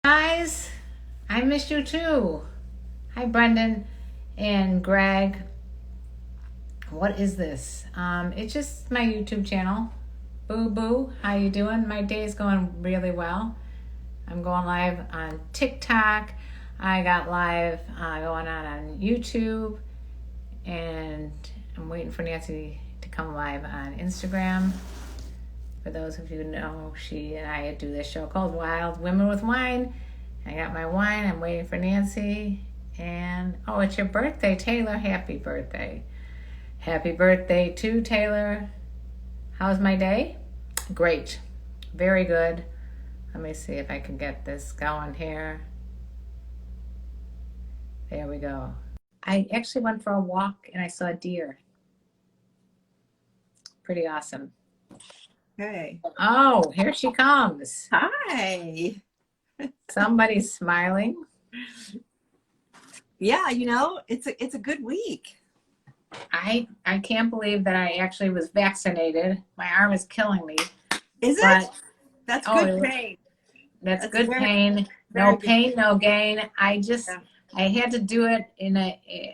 Guys, I missed you too. Hi, Brendan and Greg. What is this? It's just my YouTube channel. Boo Boo, how you doing? My day's going really well. I'm going live on TikTok. I got live going on YouTube, and I'm waiting for Nancy to come live on Instagram. For those of you who know, she and I do this show called Wild Women with Wine. I got my wine. I'm waiting for Nancy. And, oh, it's your birthday, Taylor. Happy birthday. Happy birthday to Taylor. How's my day? Great. Very good. Let me see if I can get this going here. There we go. I actually went for a walk and I saw a deer. Pretty awesome. Hey. Oh, here she comes. Hi. Somebody's smiling. Yeah, you know, it's a good week. I can't believe that I actually was vaccinated. My arm is killing me. Is it? That's good Oh, pain. That's good pain. No pain, no gain. I had to do it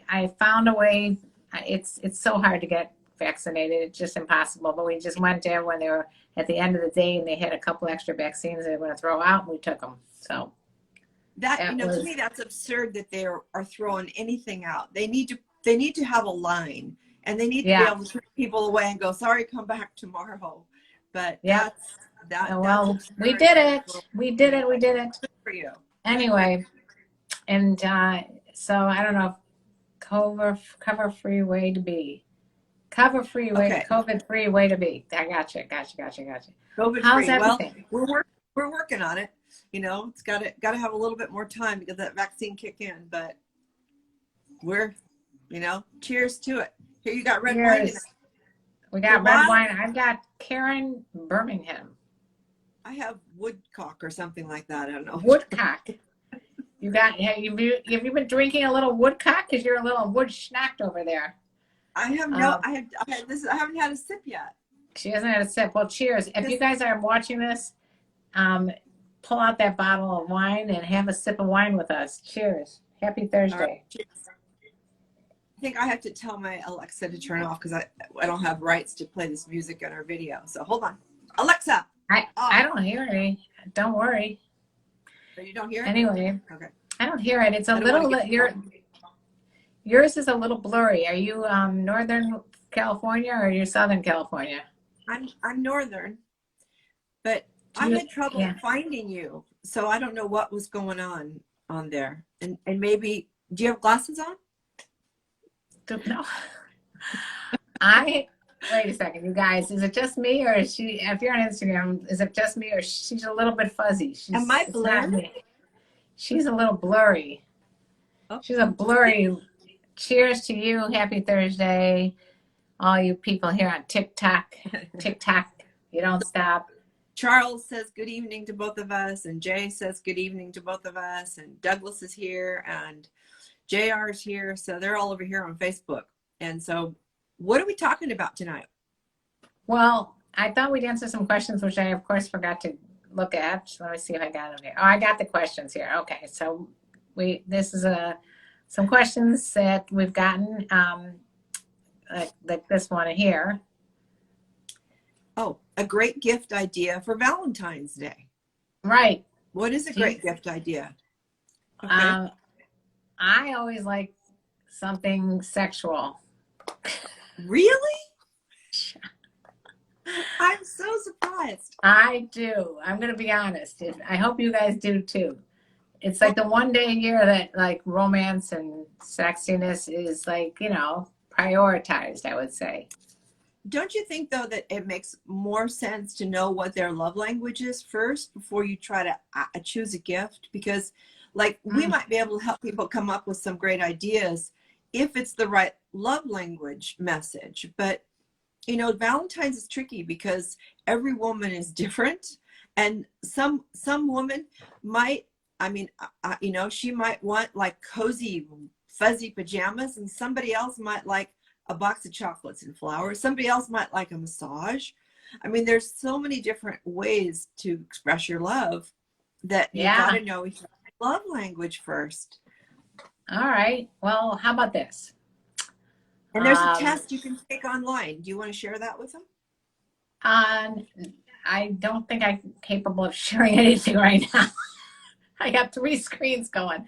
I found a way. It's so hard to get vaccinated. It's just impossible. But we just went there when they were at the end of the day and they had a couple extra vaccines they were going to throw out, and we took them. So to me, that's absurd that they are throwing anything out. They need to have a line, and they need to be able to turn people away and go, sorry, come back tomorrow. But we did it. We did it. Good for you. Anyway, and so I don't know, cover free way to be. Cover-free way, okay. COVID-free way to be. I gotcha. COVID-free. How's everything? Well, we're working on it. You know, it's got to have a little bit more time to get that vaccine kick in. But we're, cheers to it. Here you got red wine. We got red wine. I've got Karen Birmingham. I have woodcock or something like that. I don't know. Woodcock. Have you been drinking a little woodcock? Because you're a little wood schnacked over there. I haven't had a sip yet. She hasn't had a sip. Well, cheers. If you guys are watching this, pull out that bottle of wine and have a sip of wine with us. Cheers. Happy Thursday. Right, cheers. I think I have to tell my Alexa to turn off because I don't have rights to play this music in our video. So hold on. Alexa. I don't hear any. Don't worry. So you don't hear it? Anyway. Okay. I don't hear it. It's a little yours is a little blurry. Are you Northern California or are you Southern California? I'm Northern, but I had trouble finding you, so I don't know what was going on there. And maybe, do you have glasses on? Don't know. Wait a second, you guys. Is it just me or is she? If you're on Instagram, is it just me or she's a little bit fuzzy? Am I blurry? She's a little blurry. Oh. She's a blurry. Cheers to you. Happy Thursday. All you people here on TikTok. You don't stop. Charles says good evening to both of us. And Jay says good evening to both of us. And Douglas is here. And JR is here. So they're all over here on Facebook. And so what are we talking about tonight? Well, I thought we'd answer some questions, which I, of course, forgot to look at. So let me see if I got them here. Oh, I got the questions here. Okay. So this is some questions that we've gotten, like this one here. Oh, a great gift idea for Valentine's Day. Right. What is a great gift idea? Okay. I always like something sexual. Really? I'm so surprised. I do. I'm going to be honest. I hope you guys do too. It's like the one day a year that like romance and sexiness is like, prioritized, I would say. Don't you think though that it makes more sense to know what their love language is first before you try to choose a gift? Because like we might be able to help people come up with some great ideas if it's the right love language message. But, Valentine's is tricky because every woman is different. And some woman might, she might want like cozy, fuzzy pajamas, and somebody else might like a box of chocolates and flowers. Somebody else might like a massage. There's so many different ways to express your love. that you got Yeah. to know each other's love language first. All right. Well, how about this? And there's a test you can take online. Do you want to share that with them? I don't think I'm capable of sharing anything right now. I got 3 screens going.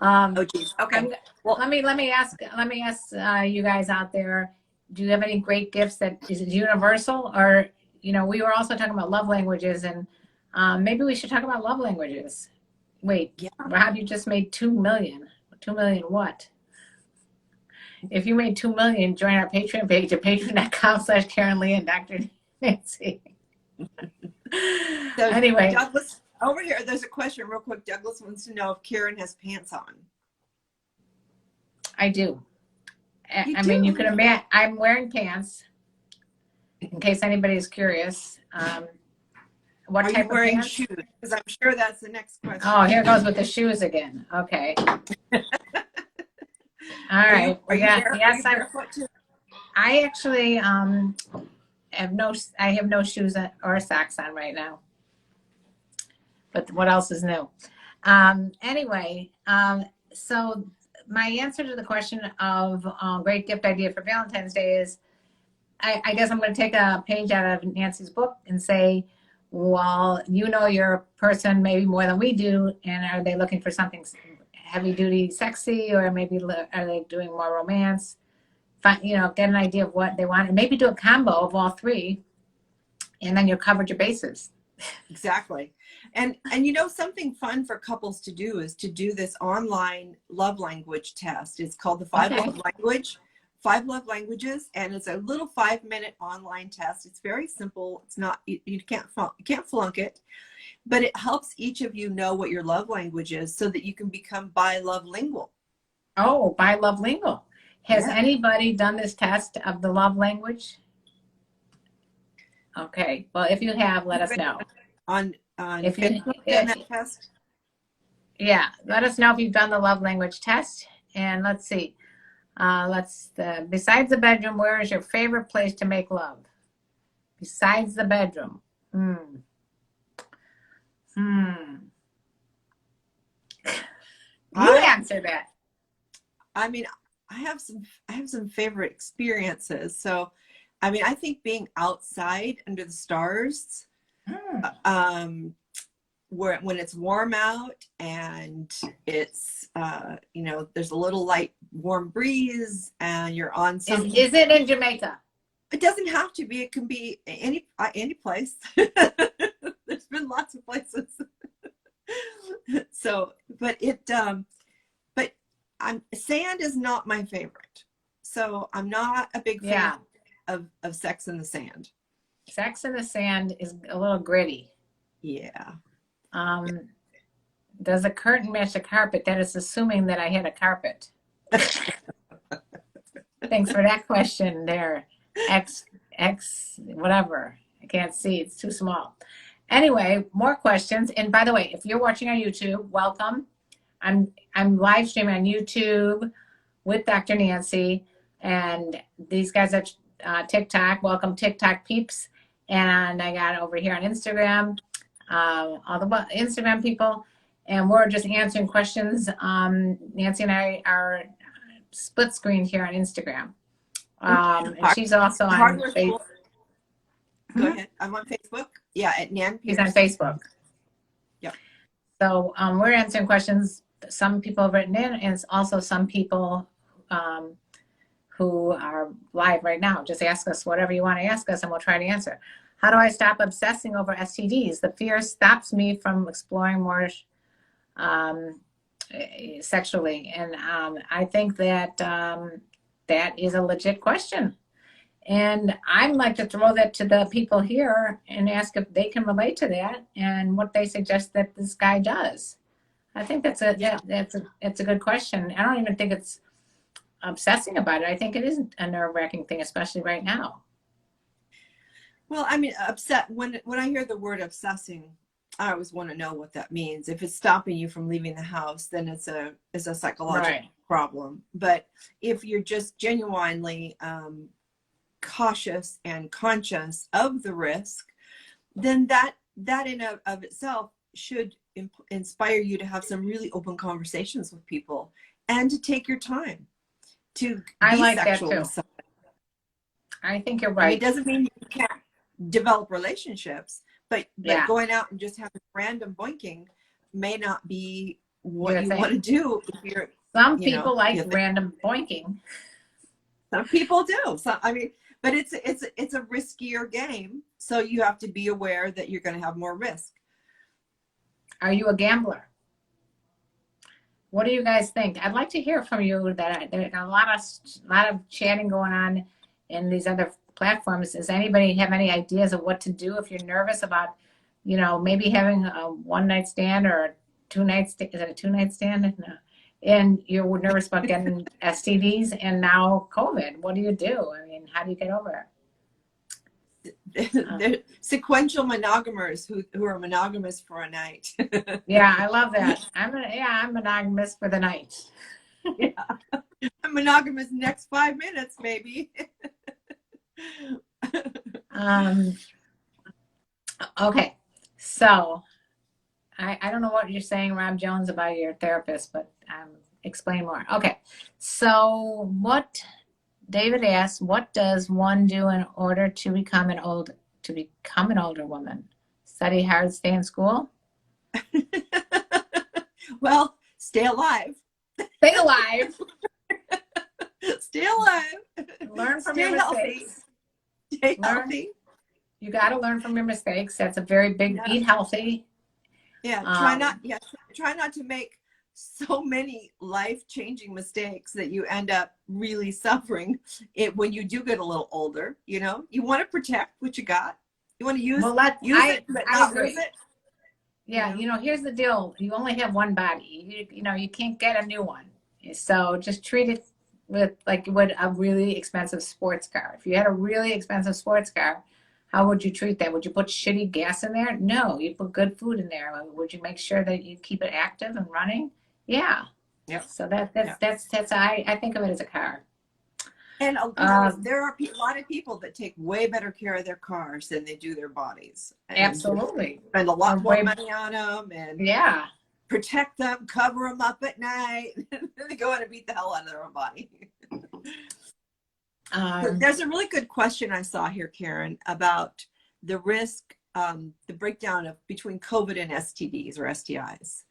Oh, geez. Okay. Well, let me ask you guys out there. Do you have any great gifts that is it universal, or we were also talking about love languages, and maybe we should talk about love languages. Wait, Yeah. Rob, you just made 2 million. 2 million what? If you made 2 million, join our Patreon page at patreon.com/Karenlee and Dr. Nancy. So Anyway, Douglas, over here, there's a question real quick. Douglas wants to know if Karen has pants on. I do. You I mean, do? you can imagine I'm wearing pants. In case anybody's curious, what Are type you wearing of pants? shoes? Because I'm sure that's the next question. Oh, here goes with the shoes again. Okay. All right. Are you barefoot too? I actually have no shoes or socks on right now. But what else is new? Anyway, so my answer to the question of great gift idea for Valentine's Day is, I guess I'm going to take a page out of Nancy's book and say, well, your person maybe more than we do, and are they looking for something heavy duty, sexy, or maybe are they doing more romance? Get an idea of what they want, and maybe do a combo of all 3, and then you've covered your bases. Exactly. And something fun for couples to do is to do this online love language test. It's called the 5 love languages, and it's a little 5-minute online test. It's very simple. It's not, you can't flunk it, but it helps each of you know what your love language is so that you can become bi-love-lingual. Oh, bi-love-lingual. Has anybody done this test of the love language? Okay. Well, if you have, let us know. On if Facebook, that test? Yeah, let us know if you've done the love language test. And let's see. Besides the bedroom, where is your favorite place to make love? Besides the bedroom. You answer that. I mean, I have some favorite experiences. So, I mean, I think being outside under the stars, when it's warm out and it's there's a little light warm breeze and you're on something. Is it in Jamaica? It doesn't have to be. It can be any place. There's been lots of places. So, but sand is not my favorite. So I'm not a big fan of Sex in the Sand. Sex in the Sand is a little gritty. Yeah. Does a curtain match the carpet? That is assuming that I had a carpet. Thanks for that question there. X whatever. I can't see. It's too small. Anyway, more questions. And by the way, if you're watching on YouTube, welcome. I'm live streaming on YouTube with Dr. Nancy, and these guys at TikTok. Welcome, TikTok peeps. And I got over here on Instagram, all the Instagram people, and we're just answering questions. Nancy and I are split screen here on Instagram. And she's also on Facebook. Go ahead. I'm on Facebook. Yeah, at Nan Pierce. He's on Facebook. Yep. So we're answering questions. Some people have written in, and it's also some people who are live right now. Just ask us whatever you want to ask us, and we'll try to answer. How do I stop obsessing over STDs? The fear stops me from exploring more sexually, and I think that that is a legit question. And I'd like to throw that to the people here and ask if they can relate to that and what they suggest that this guy does. I think that's a good question. I don't even think it's obsessing about it. I think it is a nerve-wracking thing, especially right now. Well, I mean, when I hear the word obsessing, I always want to know what that means. If it's stopping you from leaving the house, then it's a psychological problem. But if you're just genuinely cautious and conscious of the risk, then that in of itself should inspire you to have some really open conversations with people and to take your time to I be like that sexual too. with someone. I think you're I mean, right. it doesn't mean you can't develop relationships, but Yeah. going out and just having random boinking may not be what Your you thing. want to do if you're, Some you know, people like random boinking. some people do. So I mean, but it's a riskier game, so you have to be aware that you're going to have more risk. Are you a gambler? What do you guys think? I'd like to hear from you. That there's a lot of chatting going on in these other platforms. Does anybody have any ideas of what to do if you're nervous about, you know, maybe having a one night stand or a two night stand? Is it a 2-night stand? No. And you're nervous about getting STDs and now COVID. What do you do? I mean, how do you get over it? They're sequential monogamers who are monogamous for a night. Yeah, I love that. I'm monogamous for the night. Yeah. I'm monogamous next 5 minutes, maybe. Okay, so I don't know what you're saying, Rob Jones, about your therapist, but explain more. Okay, so what David asks, what does one do in order to become an older woman? Study hard, stay in school? Well, stay alive. Stay alive. Stay alive. Learn from Stay your healthy. mistakes. Stay healthy. You got to learn from your mistakes. That's a very big, eat healthy. Yeah, try not to make so many life-changing mistakes that you end up really suffering it when you do get a little older. You know, you want to protect what you got. You want to use it, but not lose it. Yeah, you know, here's the deal. You only have one body. You know, you can't get a new one. So just treat it with like you would a really expensive sports car. If you had a really expensive sports car, how would you treat that? Would you put shitty gas in there? No, you put good food in there. Would you make sure that you keep it active and running? Yeah. Yeah. So that's I think of it as a car. And there are a lot of people that take way better care of their cars than they do their bodies. And absolutely. Spend a lot more money on them and protect them, cover them up at night. They go out and beat the hell out of their own body. There's a really good question I saw here, Karen, about the risk, the breakdown of between COVID and STDs or STIs.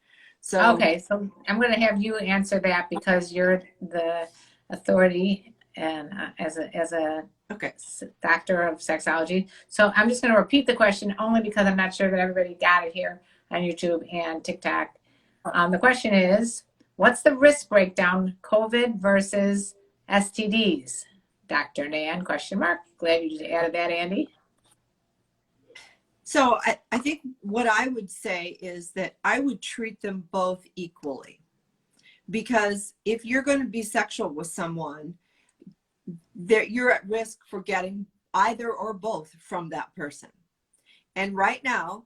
So okay, so I'm going to have you answer that because you're the authority and as a doctor of sexology. So I'm just going to repeat the question only because I'm not sure that everybody got it here on YouTube and TikTok. The question is, what's the risk breakdown, COVID versus STDs? Dr. Nan, question mark. Glad you just added that, Andy. So I think what I would say is that I would treat them both equally. Because if you're going to be sexual with someone, you're at risk for getting either or both from that person. And right now,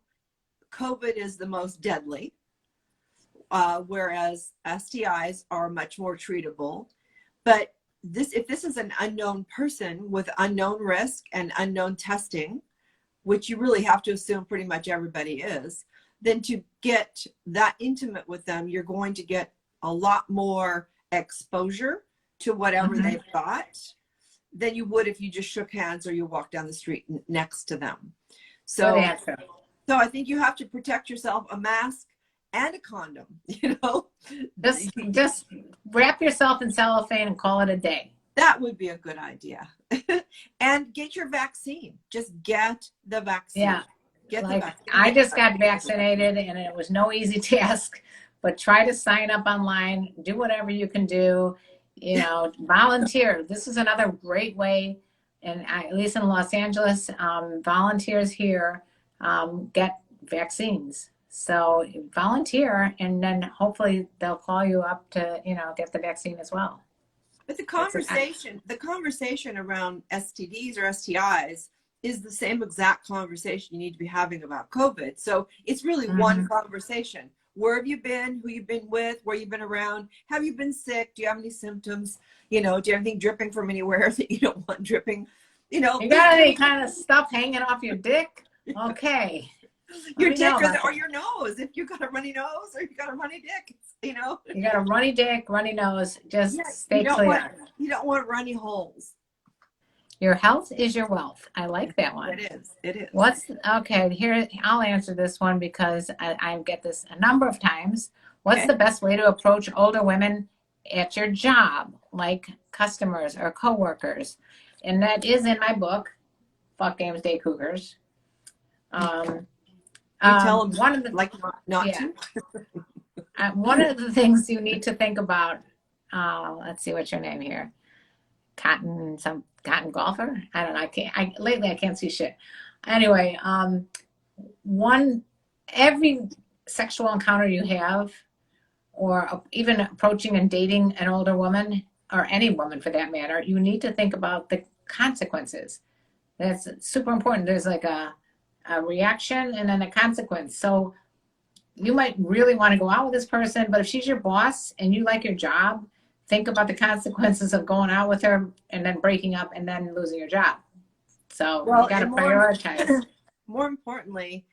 COVID is the most deadly, whereas STIs are much more treatable. But if this is an unknown person with unknown risk and unknown testing, which you really have to assume pretty much everybody is, then to get that intimate with them, you're going to get a lot more exposure to whatever they've got than you would if you just shook hands or you walked down the street next to them. So I think you have to protect yourself, a mask and a condom, you know. Just wrap yourself in cellophane and call it a day. That would be a good idea. And get your vaccine. Just get the vaccine. Yeah. Get the vaccine. I just got vaccinated and it was no easy task, but try to sign up online, do whatever you can do, you know, volunteer. This is another great way. And at least in Los Angeles, volunteers here get vaccines. So volunteer, and then hopefully they'll call you up to, you know, get the vaccine as well. But the conversation around STDs or STIs is the same exact conversation you need to be having about COVID. So it's really one conversation. Where have you been? Who you've been with? Where you've been around? Have you been sick? Do you have any symptoms? You know, do you have anything dripping from anywhere that you don't want dripping? You know, you got any kind of stuff hanging off your dick? Okay. Your me dick know about or that. your nose. If you got a runny nose or you got a runny dick, You got a runny dick, runny nose. Just Yeah, stay clear. you don't want runny holes. Your health is your wealth. I like that one. It is. It is. What's okay? Here, I'll answer this one because I get this a number of times. What's Okay. the best way to approach older women at your job, like customers or coworkers? And that is in my book, Fuck Games Day Cougars. You tell them One of the like not yeah, to. one of the things you need to think about. Let's see what's your name here. Cotton golfer. I don't know. Lately I can't see shit. Anyway, one every sexual encounter you have, or even approaching and dating an older woman or any woman for that matter, you need to think about the consequences. That's super important. There's like a reaction and then a consequence. So you might really want to go out with this person, but if she's your boss and you like your job, think about the consequences of going out with her and then breaking up and then losing your job. So you got to prioritize. More importantly,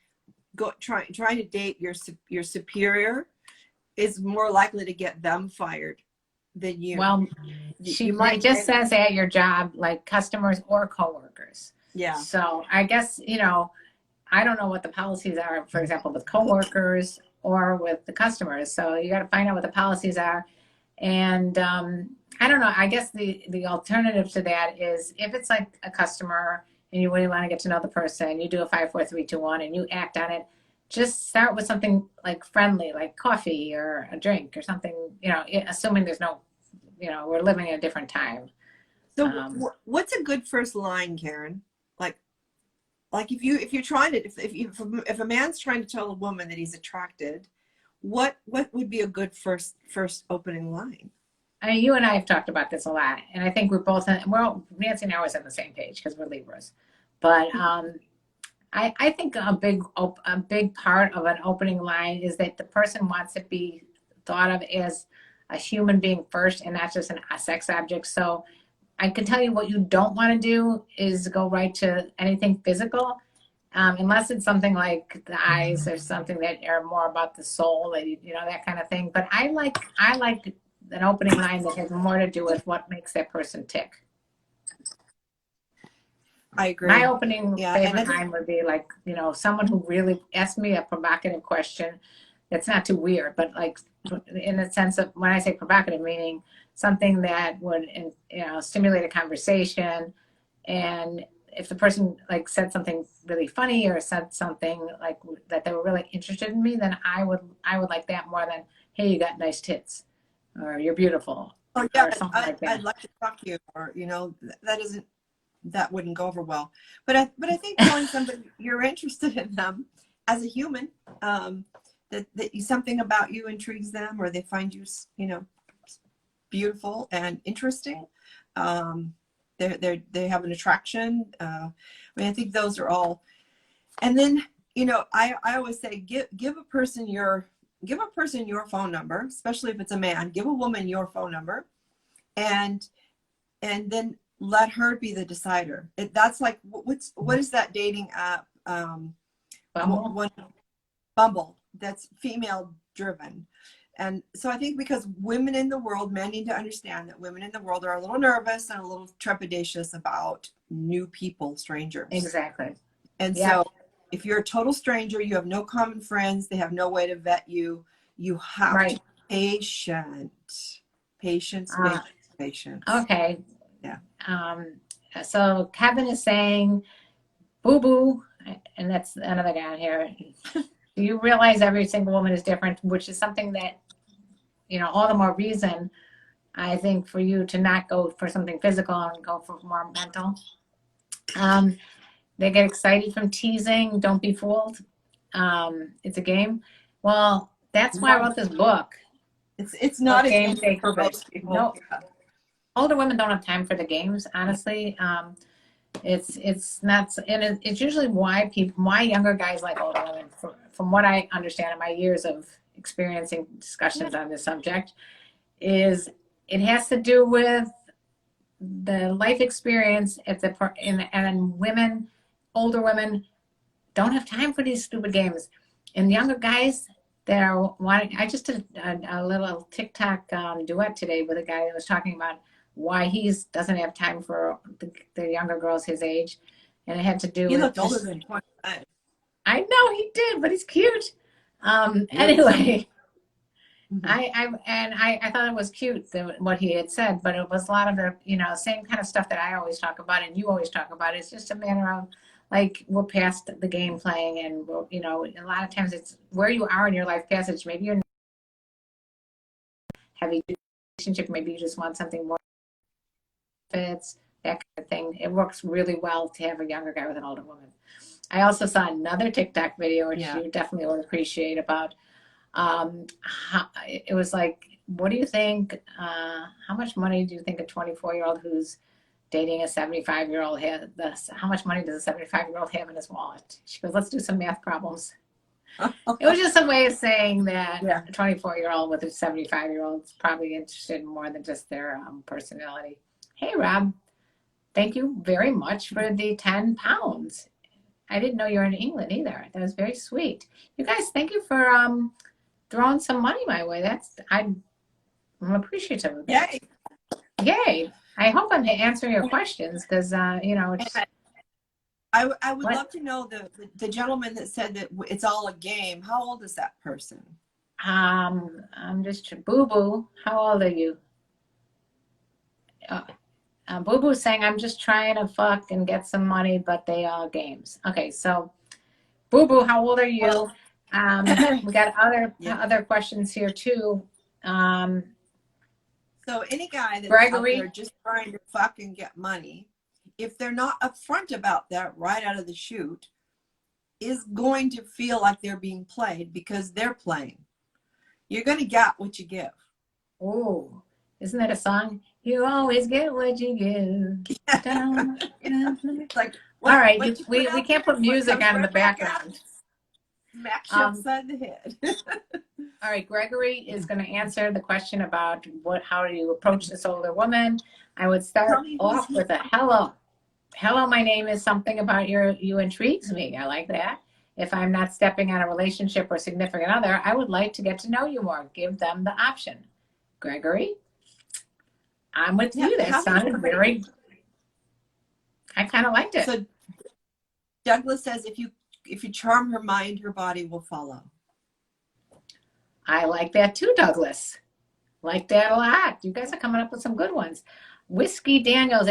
trying to date your superior is more likely to get them fired than you. Well, it just says at your job, like customers or coworkers. Yeah. So I guess, I don't know what the policies are, for example, with coworkers or with the customers. So you got to find out what the policies are. And I don't know. I guess the alternative to that is if it's like a customer and you really want to get to know the person, you do a 5, 4, 3, 2, 1, and you act on it. Just start with something like friendly, like coffee or a drink or something. Assuming there's no, we're living in a different time. So what's a good first line, Karen? Like if you're trying to if a man's trying to tell a woman that he's attracted, what would be a good first opening line? I mean, you and I have talked about this a lot, and I think Nancy and I was on the same page because we're Libras. But I think a big part of an opening line is that the person wants to be thought of as a human being first and not just a sex object. So I can tell you what you don't want to do is go right to anything physical, unless it's something like the eyes or something that are more about the soul, that kind of thing. But I like an opening line that has more to do with what makes that person tick. I agree. My opening favorite line would be like, someone who really asked me a provocative question that's not too weird, but like in the sense of when I say provocative, meaning something that would, stimulate a conversation. And if the person like said something really funny or said something like that they were really interested in me, then I would like that more than, hey, you got nice tits or you're beautiful. Oh yeah, or something like that. I'd like to talk to you, or that wouldn't go over well. But I think telling somebody you're interested in them as a human, that something about you intrigues them, or they find you, beautiful and interesting. They have an attraction. I think those are all. And then I always say give a person your phone number, especially if it's a man. Give a woman your phone number, and then let her be the decider. That's like what is that dating app? Bumble. That's female driven. And so I think because men need to understand that women in the world are a little nervous and a little trepidatious about new people, strangers. Exactly. And so if you're a total stranger, you have no common friends, they have no way to vet you, you have to be patient. Patience. Okay. Yeah. So Kevin is saying, boo boo, and that's another guy on here. You realize every single woman is different, which is something that, all the more reason, I think, for you to not go for something physical and go for more mental. They get excited from teasing. Don't be fooled. It's a game. Well, that's why I wrote this book. It's not a game for most people. No, older women don't have time for the games, honestly. It's not, and it's usually why younger guys like older women. From what I understand in my years of experiencing discussions on this subject, is it has to do with the life experience and women, older women, don't have time for these stupid games. And younger guys that are wanting, I just did a little TikTok duet today with a guy that was talking about why he doesn't have time for the younger girls his age. And it had to do He with looked older than 25. I know he did, but he's cute. Anyway, Mhm. I thought it was cute what he had said, but it was a lot of the same kind of stuff that I always talk about and you always talk about. It's just a matter of like we're past the game playing, and a lot of times it's where you are in your life passage. Maybe you're heavy relationship, maybe you just want something more fits, that kind of thing. It works really well to have a younger guy with an older woman. I also saw another TikTok video, which you definitely will appreciate, about it was like, what do you think, how much money do you think a 24-year-old who's dating a 75-year-old has, how much money does a 75-year-old have in his wallet? She goes, let's do some math problems. It was just a way of saying that a 24-year-old with a 75-year-old is probably interested in more than just their personality. Hey, Rob, thank you very much for the 10 pounds. I didn't know you were in England either. That was very sweet. You guys, thank you for throwing some money my way. I'm appreciative of that. Yay. I hope I'm answering your questions because, it's... I would love to know the gentleman that said that it's all a game. How old is that person? I'm just Boo-Boo. How old are you? Boo-Boo's saying, I'm just trying to fuck and get some money, but they all games. Okay, so Boo-Boo, how old are you? We got other questions here too. So any guy that's Gregory, out there just trying to fuck and get money, if they're not upfront about that right out of the chute, is going to feel like they're being played because they're playing. You're going to get what you give. Oh, isn't that a song? You always get what you give. Like, all right, we can't put music on in the background. Smack you upside the head. All right, Gregory is going to answer the question about how do you approach this older woman. I would start off with a hello. Hello, my name is something about you intrigues me. I like that. If I'm not stepping on a relationship or significant other, I would like to get to know you more. Give them the option. Gregory, I'm with you. That sounded very, I kind of liked it. So Douglas says, if you charm her mind, her body will follow. I like that too, Douglas. Like that a lot. You guys are coming up with some good ones. Whiskey Daniels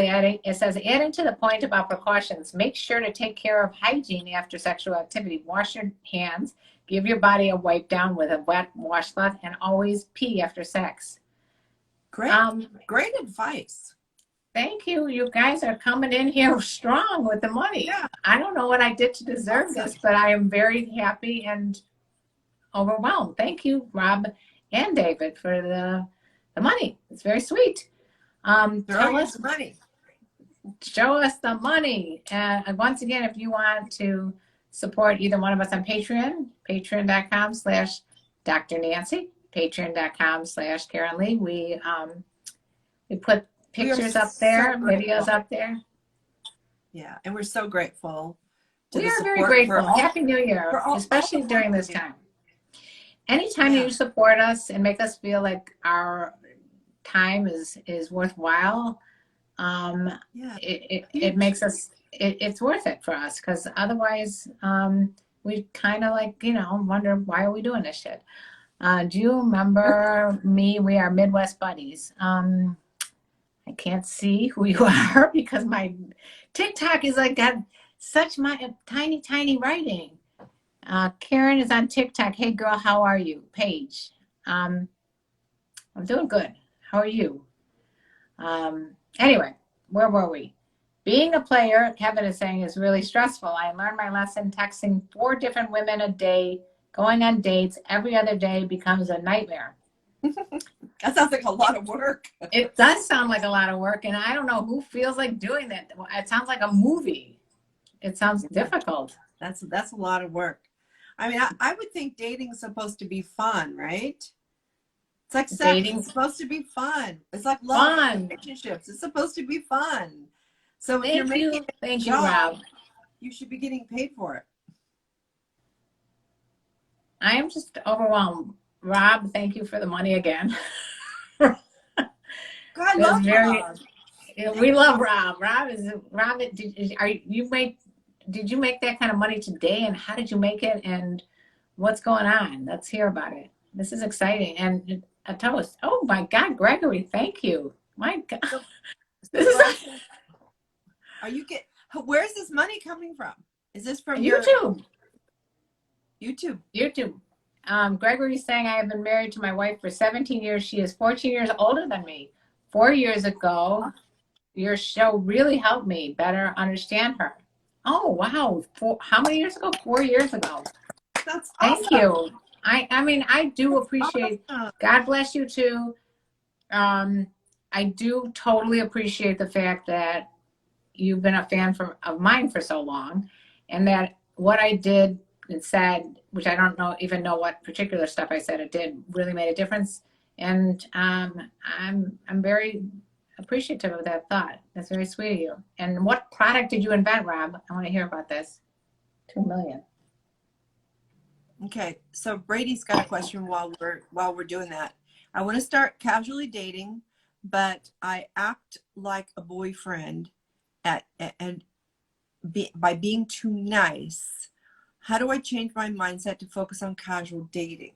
says, adding to the point about precautions, make sure to take care of hygiene after sexual activity. Wash your hands, give your body a wipe down with a wet washcloth, and always pee after sex. Great advice. Thank you. You guys are coming in here strong with the money. Yeah. I don't know what I did to deserve this, but I am very happy and overwhelmed. Thank you, Rob and David, for the money. It's very sweet. Tell us money. Show us the money. Once again, if you want to support either one of us on Patreon, patreon.com/Dr. Nancy, patreon.com/Karenlee. We put pictures up there, videos up there. Yeah, and we're so grateful. We are very grateful. Happy New Year, especially during this time. Anytime you support us and make us feel like our time is worthwhile, it makes us, it's worth it for us, because otherwise we kind of wonder, why are we doing this shit? Do you remember me? We are Midwest Buddies. I can't see who you are because my TikTok is got such tiny writing. Karen is on TikTok. Hey girl, how are you? Paige. I'm doing good. How are you? Anyway, where were we? Being a player, Kevin is saying, is really stressful. I learned my lesson. Texting 4 different women a day, going on dates every other day becomes a nightmare. That sounds like a lot of work. It does sound like a lot of work, and I don't know who feels like doing that. It sounds like a movie. It sounds difficult. That's a lot of work. I mean, I would think dating's supposed to be fun, right? It's like sex. Dating's supposed to be fun. It's like love relationships. It's supposed to be fun. So if you're making Thank you, Rob. You should be getting paid for it. I am just overwhelmed. Rob, thank you for the money again. God, I It was love very. Rob. We love Rob. Rob. Did you make that kind of money today? And how did you make it? And what's going on? Let's hear about it. This is exciting. And a toast. Oh my God, Gregory, thank you. My God, So, this so is are you where's this money coming from? Is this from your YouTube. YouTube? YouTube. Gregory's saying, I have been married to my wife for 17 years. She is 14 years older than me. 4 years ago, your show really helped me better understand her. Oh, wow. How many years ago? 4 years ago. That's Thank awesome. you. I mean, I do appreciate, Awesome. God bless you too. I do totally appreciate the fact that you've been a fan of mine for so long, and that what I did and said, which I don't even know what particular stuff I said it did, really made a difference. And I'm very appreciative of that thought. That's very sweet of you. And what product did you invent, Rob? I want to hear about this. 2 million. Okay, so Brady's got a question while we're doing that. I want to start casually dating, but I act like a boyfriend by being too nice. How do I change my mindset to focus on casual dating?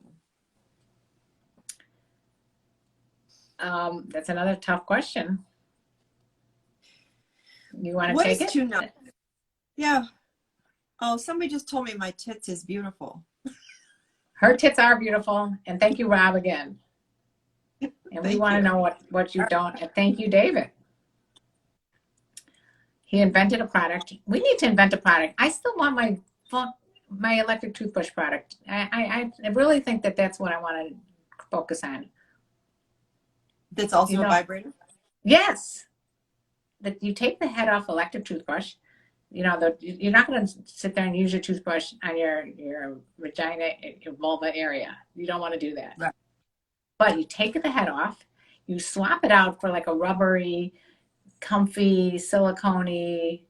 That's another tough question. You want to What take is it? too nice? Yeah. Oh, somebody just told me my tits is beautiful. Her tits are beautiful, and thank you, Rob, again. And we want to know what you don't. And thank you, David. He invented a product. We need to invent a product. I still want my electric toothbrush product. I really think that's what I want to focus on. That's also a vibrator? Yes. That you take the head off electric toothbrush. You're not going to sit there and use your toothbrush on your vagina, your vulva area. You don't want to do that. Right. But you take the head off, you swap it out for like a rubbery, comfy, silicone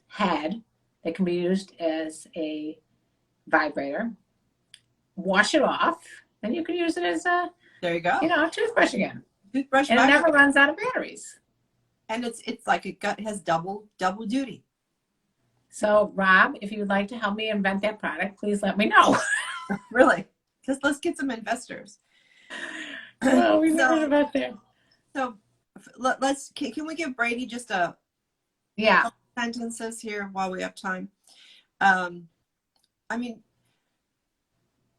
head that can be used as a vibrator. Wash it off, then you can use it as a toothbrush again. Toothbrush and vibrator. It never runs out of batteries. And it's like it has double duty. So, Rob, if you would like to help me invent that product, please let me know. Really? Just let's get some investors. Well, we learned about that. So can we give Brady just a couple sentences here while we have time? I mean,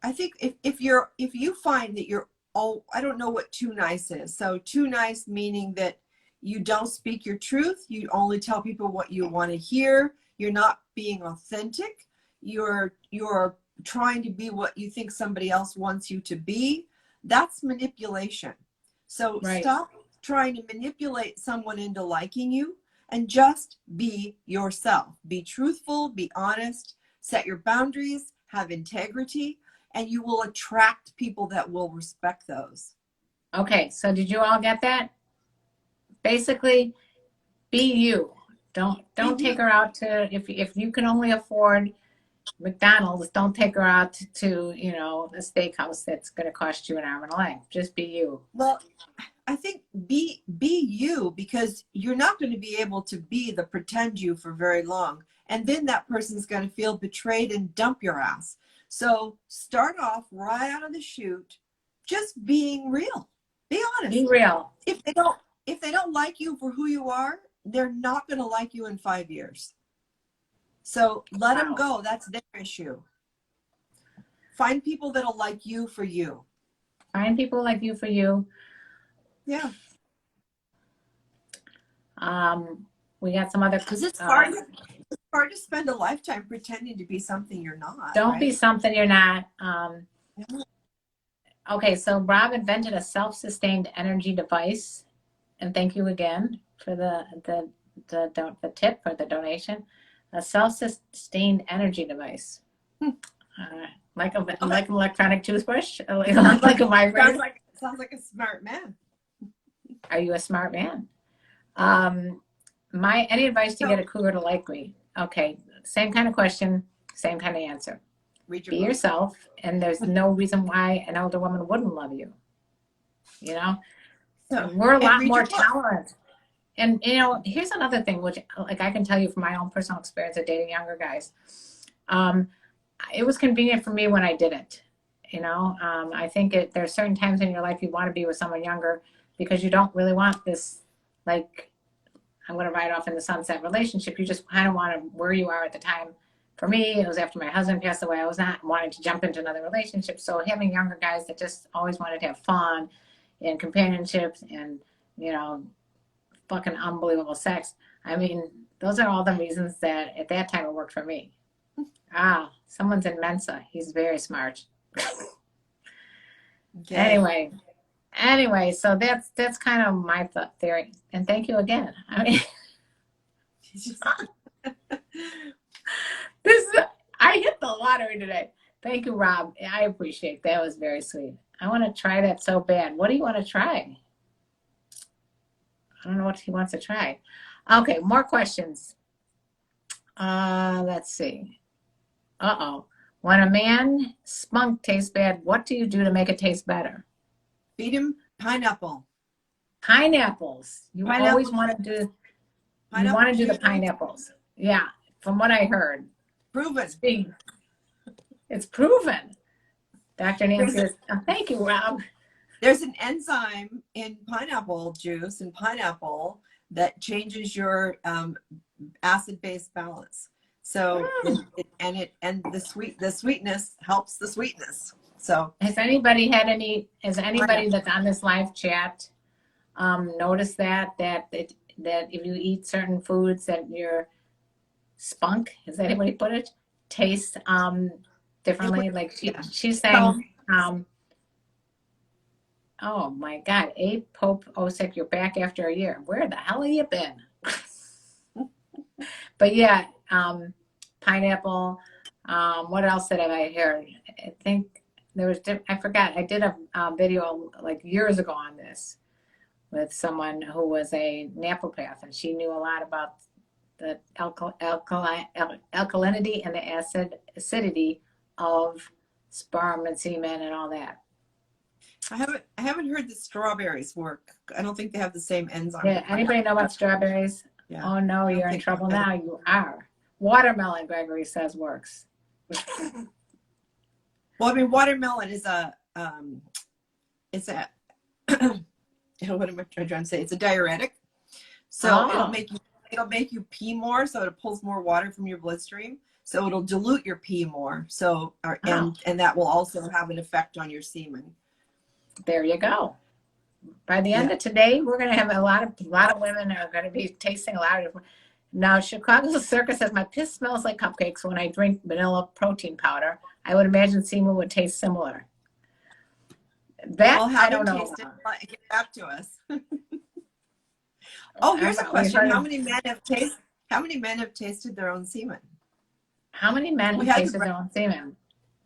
I think if you find that you're I don't know what too nice is. So too nice meaning that you don't speak your truth. You only tell people what you want to hear. You're not being authentic. You're trying to be what you think somebody else wants you to be. That's manipulation. So Stop trying to manipulate someone into liking you and just be yourself. Be truthful, be honest, set your boundaries, have integrity, and you will attract people that will respect those. Okay, so did you all get that? Basically, be you. Don't take her out to, if you can only afford McDonald's, don't take her out to a steakhouse that's going to cost you an arm and a leg. Just be you. Well, I think be you, because you're not going to be able to be the pretend you for very long. And then that person's going to feel betrayed and dump your ass. So start off right out of the chute, just being real. Be honest. Be real. If they don't like you for who you are, they're not going to like you in 5 years. So let them go. That's their issue. Find people that'll like you for you. Find people like you for you. Yeah. We got some other. Because it's hard to spend a lifetime pretending to be something you're not. Don't be something you're not. Okay, so Rob invented a self-sustained energy device, and thank you again for the tip or the donation. A self-sustained energy device, like an electronic toothbrush, like a vibrator. Sounds like a smart man. Are you a smart man? Any advice to get a cougar to like me? Okay, same kind of question, same kind of answer. Read your be book. yourself, and there's no reason why an older woman wouldn't love you. You know, So, and we're a and lot read more your book. tolerant. And you know, here's another thing, which like I can tell you from my own personal experience of dating younger guys. It was convenient for me when I did it. You know, I think there's certain times in your life you want to be with someone younger because you don't really want this, like, I'm going to ride off in the sunset relationship. You just kind of want to where you are at the time. For me, it was after my husband passed away. I was not wanting to jump into another relationship. So having younger guys that just always wanted to have fun and companionship and, you know, fucking unbelievable sex. I mean, those are all the reasons that at that time it worked for me. Someone's in Mensa. He's very smart. Okay. Anyway, so that's kind of my theory. And thank you again. I mean, I hit the lottery today. Thank you, Rob. I appreciate that. It was very sweet. I want to try that so bad. What do you want to try? I don't know what he wants to try. Okay, more questions. Let's see. When a man spunk tastes bad, what do you do to make it taste better? Feed him pineapple. Pineapples. You always want to do. You want to do the juice. pineapples. Yeah, from what I heard. Proven. It's proven. Dr. Nancy, thank you, Rob. There's an enzyme in pineapple juice and pineapple that changes your acid-base balance. So, the sweetness helps the sweetness. So, has anybody that's on this live chat noticed that if you eat certain foods that your spunk, is that anybody put it, tastes differently? Like she's saying, oh my God, Pope Osik, you're back after a year. Where the hell have you been? But yeah, pineapple. What else did I hear? I think there was, I forgot. I did a video like years ago on this with someone who was a naturopath, and she knew a lot about the alkalinity and the acidity of sperm and semen and all that. I haven't heard that strawberries work. I don't think they have the same enzyme. Yeah, anybody know about strawberries? Yeah. Oh no, you're in trouble now. You are. Watermelon, Gregory says, works. Well, I mean, watermelon is it's a what am I trying to say? It's a diuretic. So it'll make you pee more, so it pulls more water from your bloodstream. So it'll dilute your pee more. So and that will also have an effect on your semen. There you go. By the end of today, we're going to have a lot of women are going to be tasting a lot of different. Now, Chicago Circus says, my piss smells like cupcakes when I drink vanilla protein powder. I would imagine semen would taste similar. That I don't know. Get back to us. Oh, here's a question: How many men have tasted their own semen? How many men have tasted their own semen?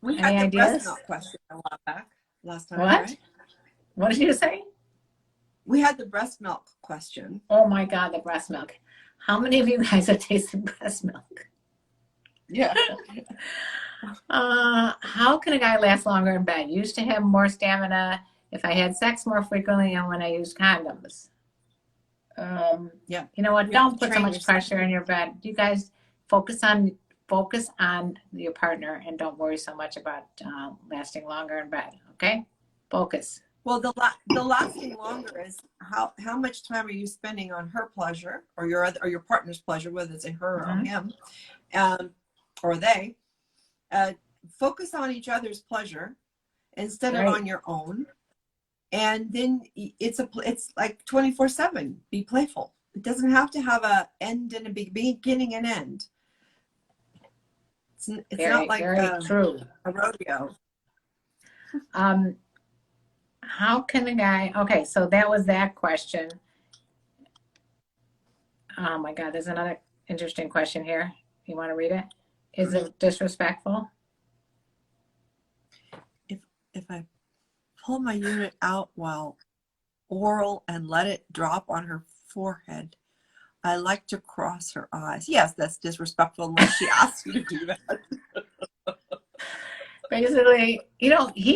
We had the breast milk question a while back last time. What? Right? What did you say? We had the breast milk question. Oh my God, the breast milk. How many of you guys have tasted breast milk? Yeah. How can a guy last longer in bed? Used to have more stamina if I had sex more frequently and when I used condoms. Yeah. You know what? Don't put so much pressure in your bed. You guys focus on your partner and don't worry so much about lasting longer in bed. Okay? Focus. Well, the lasting longer is how much time are you spending on her pleasure or your partner's pleasure, whether it's in her or him, or they. Focus on each other's pleasure instead of on your own, and then it's like 24/7. Be playful. It doesn't have to have a end and a beginning and end. It's not like true. A rodeo. How can a guy, okay, so that was that question. Oh my God, there's another interesting question here. You want to read it? Is it disrespectful? If I pull my unit out while oral and let it drop on her forehead, I like to cross her eyes. Yes, that's disrespectful unless she asks you to do that. Basically, he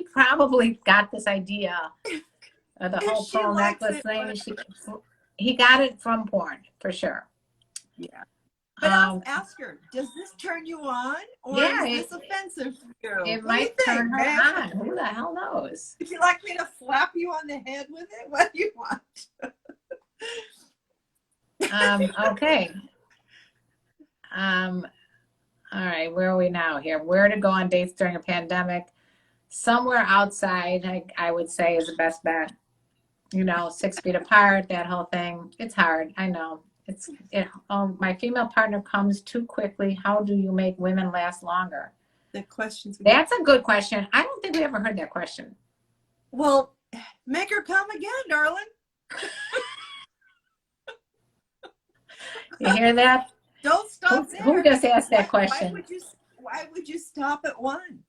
probably got this idea of the If whole she pearl likes necklace it, thing. whatever. He got it from porn for sure. Yeah. But ask her, does this turn you on, or Yeah, is this offensive to you? it What do you might turn think, her babe? on. Who the hell knows? Would you like me to slap you on the head with it? What do you want? Okay. All right, where are we now here? Where to go on dates during a pandemic? Somewhere outside, I would say, is the best bet. 6 feet apart, that whole thing. It's hard. I know. My female partner comes too quickly. How do you make women last longer? The questions. That's a good question. I don't think we ever heard that question. Well, make her come again, darling. You hear that? Don't stop there. Who just asked that question? Why would you stop at one?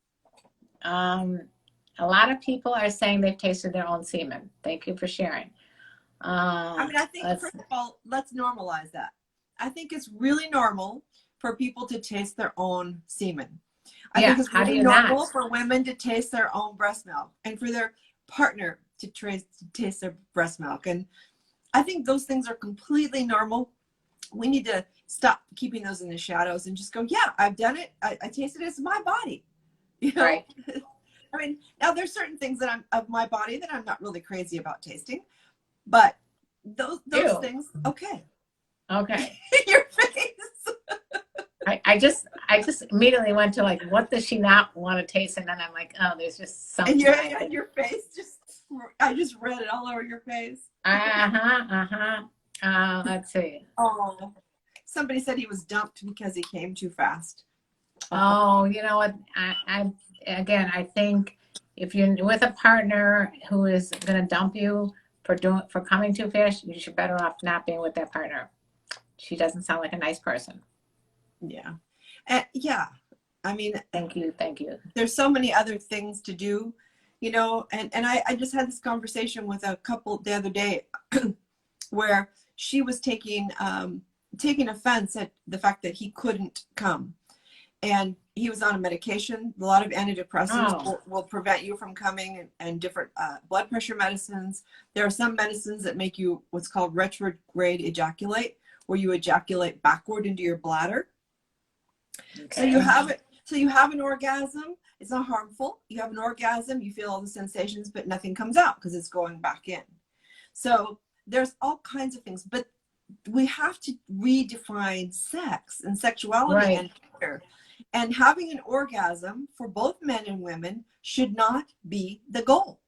A lot of people are saying they've tasted their own semen. Thank you for sharing. I think, first of all, let's normalize that. I think it's really normal for people to taste their own semen. I think it's really normal for women to taste their own breast milk, and for their partner to taste their breast milk. And I think those things are completely normal. We need to stop keeping those in the shadows and just go, yeah, I've done it. I tasted it. It's my body. Right. I mean, now there's certain things that of my body that I'm not really crazy about tasting, but those things, okay. Okay. Your face. I just immediately went to like, what does she not want to taste? And then I'm like, oh, there's just something. And your face I just read it all over your face. Let's see. Oh, somebody said he was dumped because he came too fast. Oh, you know what? I think if you're with a partner who is going to dump you for coming too fast, you should better off not being with that partner. She doesn't sound like a nice person. Yeah. Yeah. I mean, thank you. There's so many other things to do, and I just had this conversation with a couple the other day where she was taking offense at the fact that he couldn't come. And he was on a medication. A lot of antidepressants will prevent you from coming, and different blood pressure medicines. There are some medicines that make you what's called retrograde ejaculate, where you ejaculate backward into your bladder. Okay. So you have an orgasm. It's not harmful. You have an orgasm. You feel all the sensations, but nothing comes out because it's going back in. So there's all kinds of things, but we have to redefine sex and sexuality and gender. And having an orgasm for both men and women should not be the goal.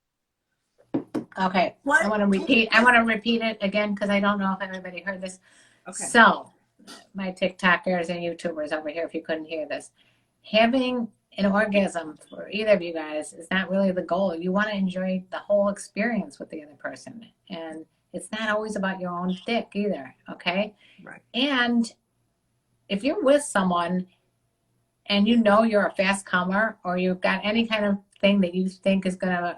Okay. I want to repeat it again because I don't know if everybody heard this. Okay. So, my TikTokers and YouTubers over here, if you couldn't hear this, having an orgasm for either of you guys is not really the goal. You want to enjoy the whole experience with the other person. And it's not always about your own dick either. Okay. Right. And if you're with someone and you're a fast comer, or you've got any kind of thing that you think is going to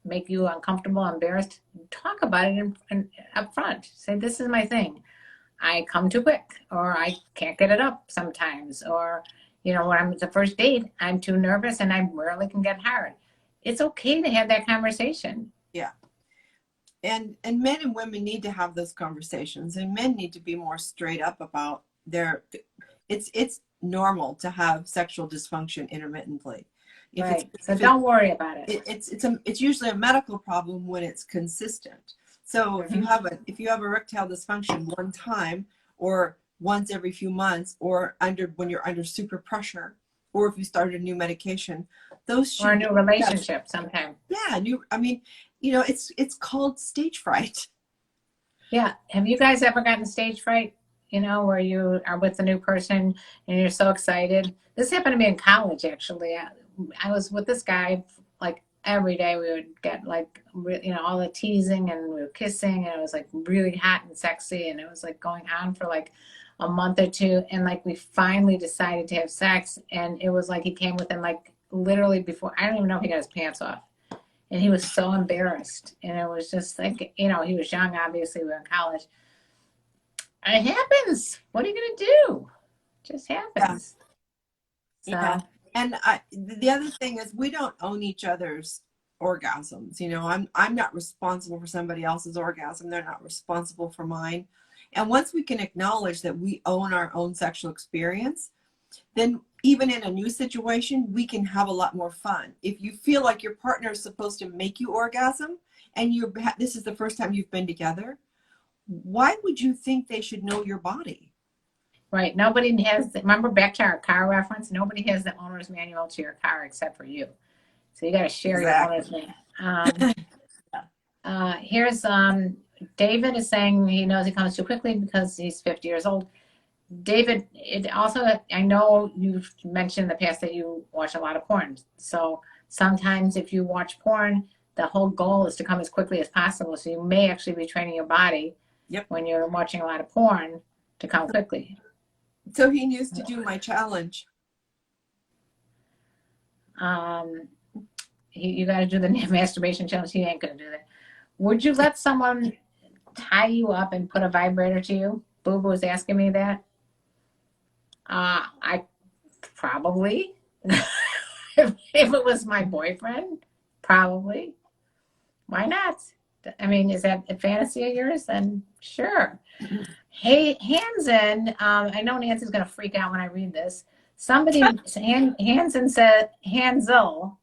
make you uncomfortable, embarrassed, talk about it up front. Say, this is my thing. I come too quick, or I can't get it up sometimes, or, when I'm at the first date, I'm too nervous and I rarely can get hard. It's okay to have that conversation. Yeah. And men and women need to have those conversations, and men need to be more straight up about it's normal to have sexual dysfunction intermittently. So don't worry about it. It's usually a medical problem when it's consistent. So if you have erectile dysfunction one time, or once every few months, or when you're under super pressure, or if you started a new medication, those should, or a new relationship sometime. Yeah, it's called stage fright. Yeah. Have you guys ever gotten stage fright? Where you are with a new person and you're so excited. This happened to me in college, actually. I was with this guy, like every day we would get like, all the teasing, and we were kissing, and it was like really hot and sexy. And it was like going on for like a month or two. And like, we finally decided to have sex. And it was like, he came within like literally before, I don't even know if he got his pants off. And he was so embarrassed. And it was just like, he was young, obviously, we were in college. It happens. What are you going to do? It just happens. So, Yeah. And the other thing is we don't own each other's orgasms. You know, I'm not responsible for somebody else's orgasm. They're not responsible for mine. And once we can acknowledge that we own our own sexual experience, then even in a new situation, we can have a lot more fun. If you feel like your partner is supposed to make you orgasm and this is the first time you've been together, why would you think they should know your body? right. Nobody has, remember back to our car reference, nobody has the owner's manual to your car except for you. So you got to share your owner's manual. Here's David is saying he knows he comes too quickly because he's 50 years old. David, it also, I know you've mentioned in the past that you watch a lot of porn. So sometimes if you watch porn, the whole goal is to come as quickly as possible. So you may actually be training your body when you're watching a lot of porn to come quickly. So he needs to do my challenge. You got to do the masturbation challenge. He ain't going to do that. Would you let someone tie you up and put a vibrator to you? Boo Boo was asking me that. I probably, if it was my boyfriend, probably. Why not? I mean, is that a fantasy of yours? Then sure. Hey, Hansen, I know Nancy's going to freak out when I read this. Somebody, Hansen said, Hansel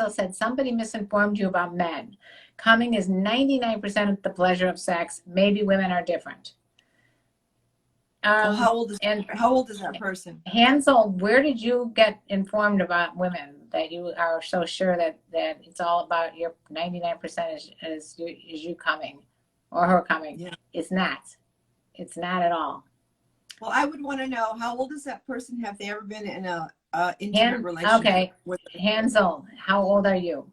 said, somebody misinformed you about men. Coming is 99% of the pleasure of sex. Maybe women are different. How old is that person? Hansel, where did you get informed about women that you are so sure that it's all about your 99% is you coming or her coming? Yeah. It's not. It's not at all. Well, I would want to know, how old is that person? Have they ever been in a intimate relationship? Okay, Hansel, how old are you?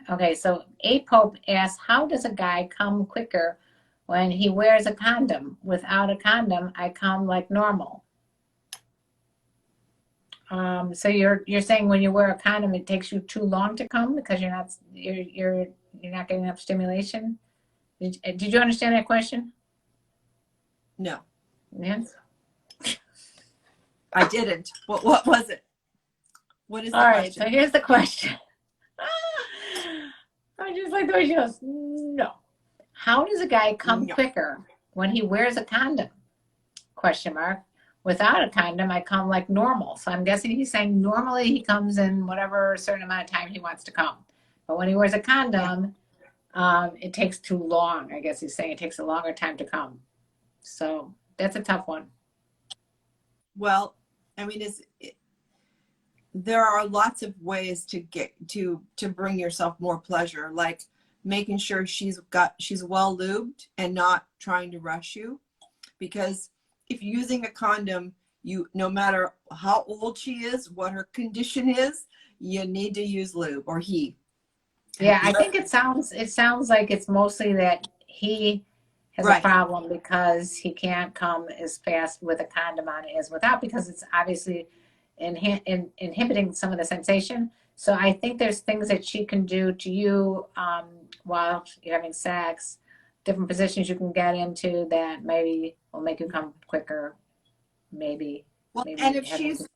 Okay, so A Pope asks, how does a guy come quicker when he wears a condom? Without a condom, I come like normal. So you're saying when you wear a condom, it takes you too long to come because you're not getting enough stimulation? Did you understand that question? No. Yes. I didn't. What was it? What is the question? All right, so here's the question. I just like the way she goes, no. How does a guy come quicker when he wears a condom? Question mark. Without a condom, I come like normal. So I'm guessing he's saying normally he comes in whatever certain amount of time he wants to come. But when he wears a condom, it takes too long. I guess he's saying it takes a longer time to come. So that's a tough one. Well, I mean, there are lots of ways to get to bring yourself more pleasure, like making sure she's well lubed and not trying to rush you. Because if you're using a condom, no matter how old she is, what her condition is, you need to use lube, or he. Yeah, I think it sounds like it's mostly that he has a problem because he can't come as fast with a condom on as without, because it's obviously inhibiting some of the sensation. So I think there's things that she can do to you while you're having sex, different positions you can get into that maybe will make you come quicker. Maybe. Well, and if she's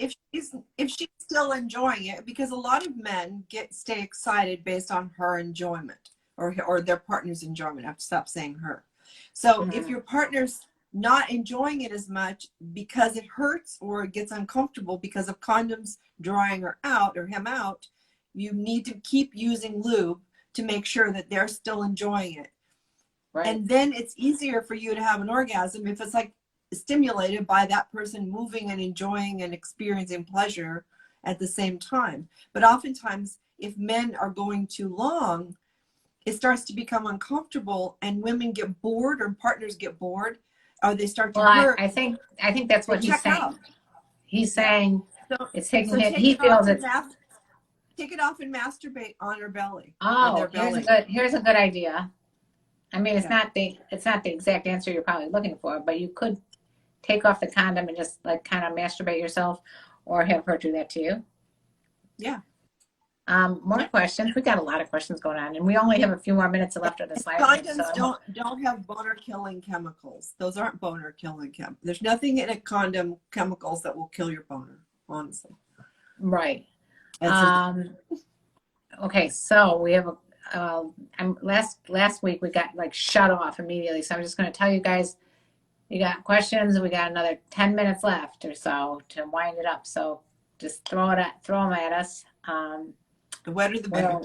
still enjoying it, because a lot of men stay excited based on her enjoyment or their partner's enjoyment. I have to stop saying her. So if your partner's not enjoying it as much because it hurts or it gets uncomfortable because of condoms drying her out or him out, you need to keep using lube to make sure that they're still enjoying it. Right. And then it's easier for you to have an orgasm if it's like stimulated by that person moving and enjoying and experiencing pleasure at the same time. But oftentimes, if men are going too long, it starts to become uncomfortable, and women get bored, or partners get bored, or they start to hurt. I think that's what he's saying. Out. He's saying it's taking so it. He feels it's. Take it off and masturbate on her belly. Oh, here's a good idea. I mean, it's not the exact answer you're probably looking for, but you could take off the condom and just like kind of masturbate yourself, or have her do that to you. Yeah. More questions. We got a lot of questions going on, and we only have a few more minutes left of this live stream. Condoms don't have boner killing chemicals. Those aren't boner killing chemicals. There's nothing in a condom chemicals that will kill your boner, honestly. Right. Okay, so we have last week we got like shut off immediately. So I'm just going to tell you guys, you got questions. We got another 10 minutes left or so to wind it up. So just throw them at us. The wetter the better.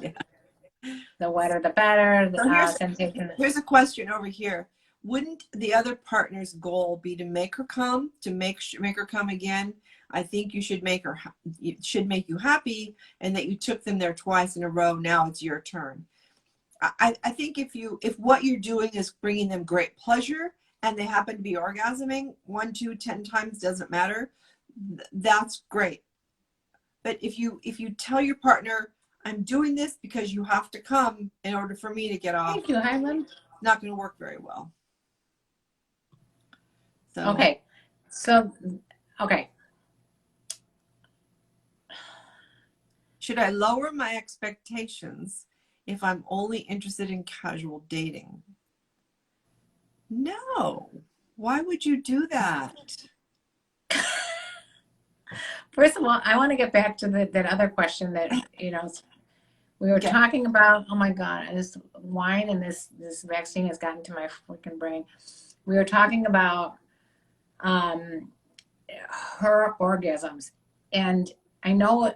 The wetter the better. So here's a question over here. Wouldn't the other partner's goal be to make her come, make her come again? I think you should make you happy, and that you took them there twice in a row. Now it's your turn. I think if what you're doing is bringing them great pleasure, and they happen to be orgasming 1, 2, 10 times, doesn't matter. That's great. But if you tell your partner, I'm doing this because you have to come in order for me to get off. Thank you, Highland. Not going to work very well. So. Okay. Should I lower my expectations if I'm only interested in casual dating? No. Why would you do that? First of all, I want to get back to that other question that, we were talking about. Oh my God, this wine and this vaccine has gotten to my freaking brain. We were talking about her orgasms. And I know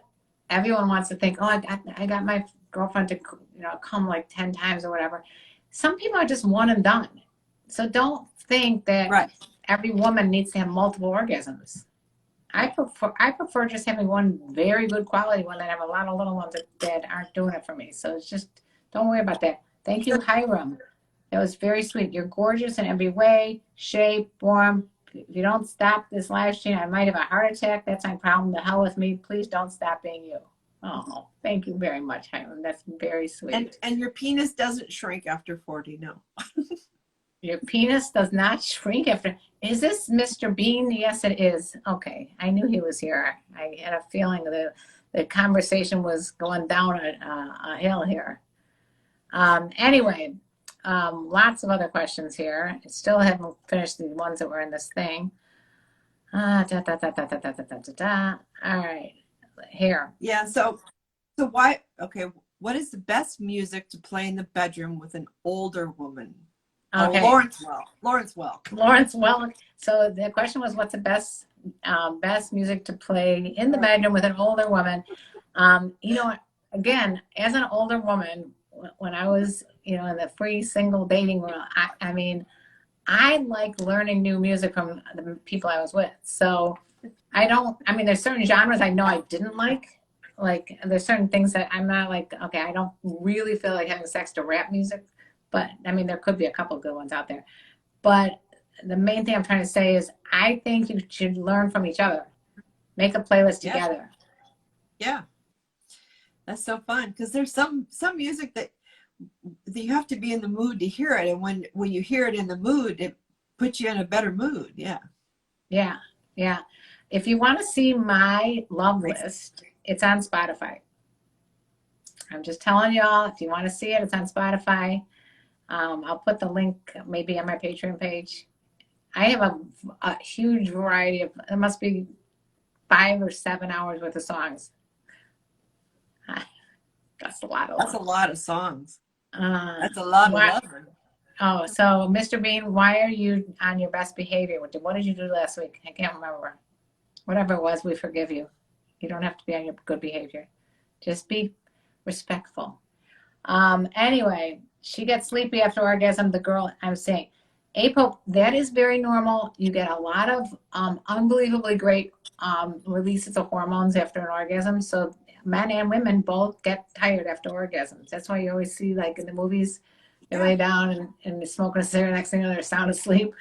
everyone wants to think, oh, I got my girlfriend to, come like 10 times or whatever. Some people are just one and done. So don't think that every woman needs to have multiple orgasms. I prefer just having one very good quality one than have a lot of little ones that aren't doing it for me. So it's just, don't worry about that. Thank you, Hiram. That was very sweet. You're gorgeous in every way, shape, form. If you don't stop this live stream, I might have a heart attack. That's my problem. The hell with me. Please don't stop being you. Oh, thank you very much, Hiram. That's very sweet. And your penis doesn't shrink after 40, no. Your penis does not shrink after. Is this Mr. Bean? Yes, it is. Okay. I knew he was here. I had a feeling the conversation was going down a hill here. Anyway, lots of other questions here. I still haven't finished the ones that were in this thing. All right. Here. Yeah. So why? Okay. What is the best music to play in the bedroom with an older woman? Okay. Lawrence Welk. So the question was, what's the best music to play in the bedroom with an older woman? Again, as an older woman, when I was, in the free single dating world, I like learning new music from the people I was with. So there's certain genres I know I didn't like. Like, there's certain things that I'm not like, okay, I don't really feel like having sex to rap music. But, there could be a couple good ones out there. But the main thing I'm trying to say is I think you should learn from each other. Make a playlist together. Yeah. That's so fun. Because there's some music that you have to be in the mood to hear it. And when you hear it in the mood, it puts you in a better mood. Yeah. Yeah. Yeah. If you want to see my love list, it's on Spotify. I'm just telling y'all, if you want to see it, it's on Spotify. I'll put the link maybe on my Patreon page. I have a huge variety of, it must be 5 or 7 hours worth of songs. That's a lot of songs. That's a lot of love. Oh, so Mr. Bean, why are you on your best behavior? What did you do last week? I can't remember. Whatever it was, we forgive you. You don't have to be on your good behavior. Just be respectful. Anyway, she gets sleepy after orgasm. The girl, I'm saying, APOP, that is very normal. You get a lot of unbelievably great releases of hormones after an orgasm. So men and women both get tired after orgasms. That's why you always see, like in the movies, they lay down and they're smoking a cigarette. Next thing you know, they're sound asleep.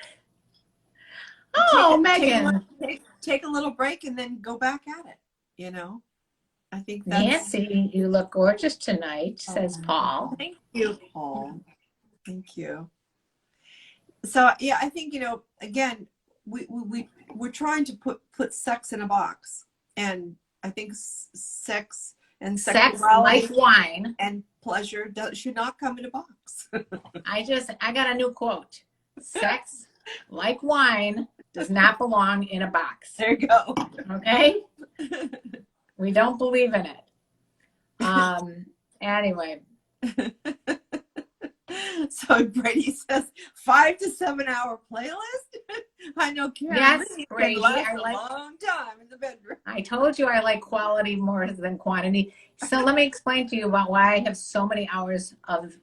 Oh, Megan. Take a little break and then go back at it, I think that's... Nancy, you look gorgeous tonight, says Paul. Thank you, Paul. Thank you. So, yeah, I think, again, we're trying to put sex in a box. And I think sex And Sex like sexuality wine. and pleasure should not come in a box. I got a new quote. Sex like wine does not belong in a box. There you go. Okay? We don't believe in it. Anyway. So Brady says 5 to 7 hour playlist. I know Karen Yes, Lee Brady. can last I like a long time in the bedroom. I told you I like quality more than quantity. So let me explain to you about why I have so many hours of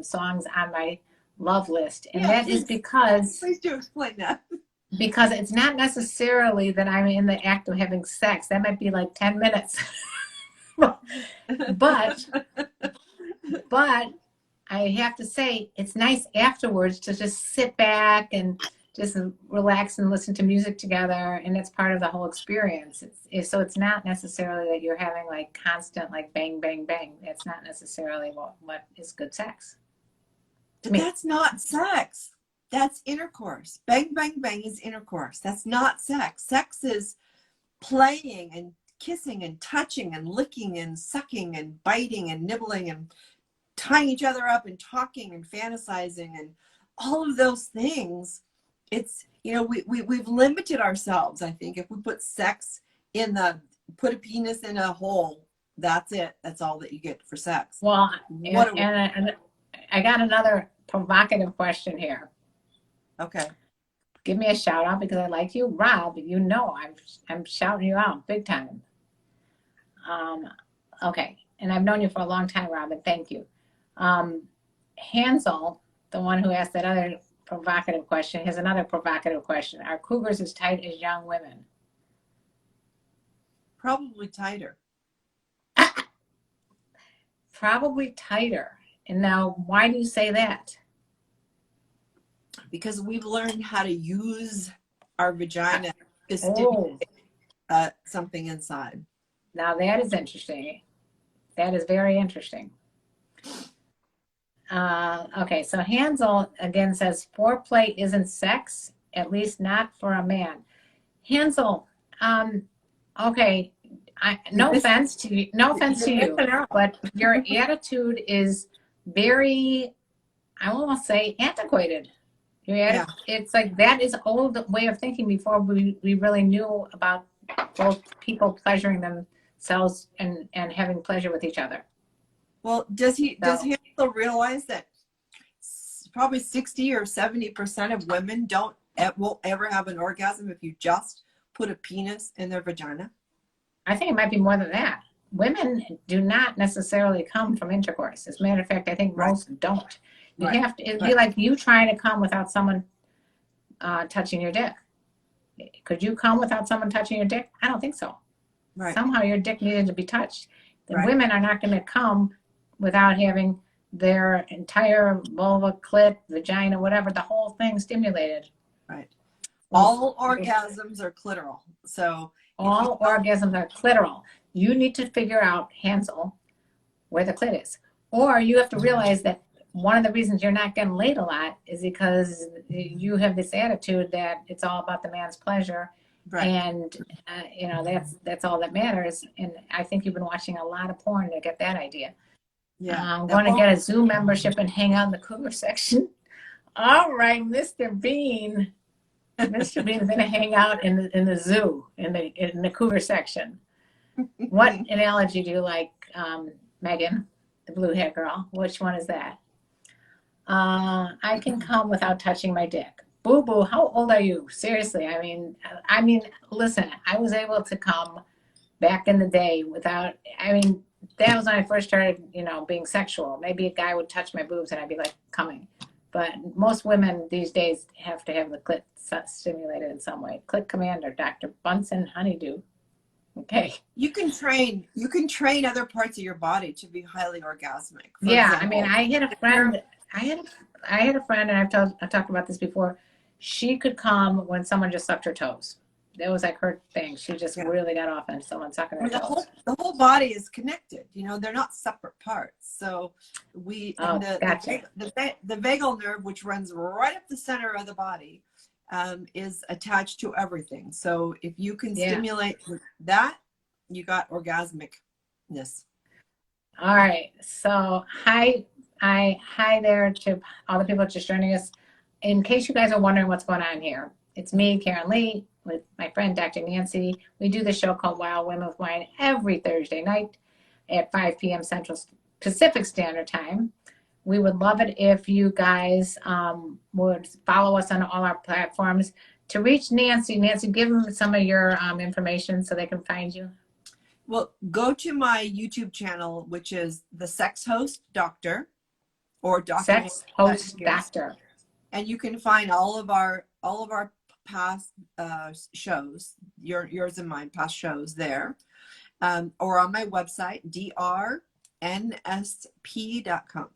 songs on my love list. And that is because Please do explain that. Because it's not necessarily that I'm in the act of having sex. That might be like 10 minutes. but I have to say, it's nice afterwards to just sit back and just relax and listen to music together, and it's part of the whole experience. So it's not necessarily that you're having like constant like bang, bang, bang. It's not necessarily what is good sex. But that's not sex. That's intercourse. Bang, bang, bang is intercourse. That's not sex. Sex is playing and kissing and touching and licking and sucking and biting and nibbling and tying each other up and talking and fantasizing and all of those things. It's, we've limited ourselves. I think if we put sex put a penis in a hole, that's it. That's all that you get for sex. Well, and I got another provocative question here. Okay. Give me a shout out because I like you, Rob. I'm shouting you out big time. Okay, and I've known you for a long time, Rob, and thank you. Hansel, the one who asked that other provocative question, has another provocative question. Are cougars as tight as young women? Probably tighter. Probably tighter. And now, why do you say that? Because we've learned how to use our vagina to stimulate something inside. Now that is interesting. That is very interesting. Okay, so Hansel again says foreplay isn't sex, at least not for a man. Hansel, okay, no offense to you, but your attitude is very, I won't say antiquated. It's like that is old way of thinking before we really knew about both people pleasuring themselves and having pleasure with each other. Well, does he also realize that probably 60 or 70% of women won't ever have an orgasm if you just put a penis in their vagina? I think it might be more than that. Women do not necessarily come from intercourse. As a matter of fact, I think most don't. You have to. It'd be like you trying to come without someone touching your dick. Could you come without someone touching your dick? I don't think so. Right. Somehow your dick needed to be touched. The women are not going to come without having their entire vulva, clit, vagina, whatever, the whole thing stimulated. Right. All orgasms are clitoral. So all orgasms are clitoral. You need to figure out, Hansel, where the clit is. Or you have to realize that one of the reasons you're not getting laid a lot is because you have this attitude that it's all about the man's pleasure. Right. And, that's all that matters. And I think you've been watching a lot of porn to get that idea. Yeah. I'm going to get a Zoom membership and hang out in the cougar section. All right, Mr. Bean. Mr. Bean is going to hang out in the zoo, in the cougar section. What analogy do you like, Megan, the blue hair girl? Which one is that? I can come without touching my dick. Boo boo, how old are you? Seriously, I mean, listen, I was able to come back in the day without, that was when I first started, being sexual. Maybe a guy would touch my boobs and I'd be like coming. But most women these days have to have the clit stimulated in some way. Clit commander, Dr. Bunsen Honeydew. Okay. You can train other parts of your body to be highly orgasmic. Yeah, example, I had a friend. I had a friend, and I've talked about this before. She could come when someone just sucked her toes. That was like her thing. She just really got off on someone sucking her toes. The whole body is connected. They're not separate parts. So the vagal nerve, which runs right up the center of the body, is attached to everything. So if you can stimulate that, you got orgasmicness. All right. So hi there to all the people just joining us. In case you guys are wondering what's going on here, it's me, Karen Lee, with my friend Dr. Nancy. We do the show called Wild Women with Wine every Thursday night at 5 p.m. Central Pacific Standard Time. We would love it if you guys would follow us on all our platforms. To reach Nancy, give them some of your information so they can find you. Well, go to my YouTube channel, which is the Sex Host Doctor, or Dr. Sex Host Doctor, and you can find all of our past shows, yours and mine, past shows there, or on my website, drnsp.com.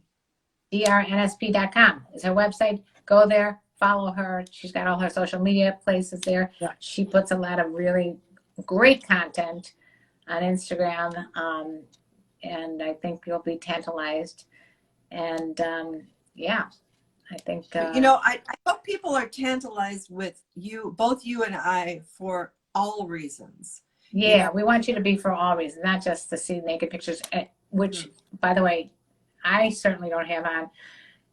drnsp.com is her website. Go there, follow her. She's got all her social media places there. Yeah. She puts a lot of really great content on Instagram, and I think you'll be tantalized. And yeah, I think I hope people are tantalized with you, both you and I, for all reasons. Yeah, we want you to be for all reasons, not just to see naked pictures, which, by the way, I certainly don't have on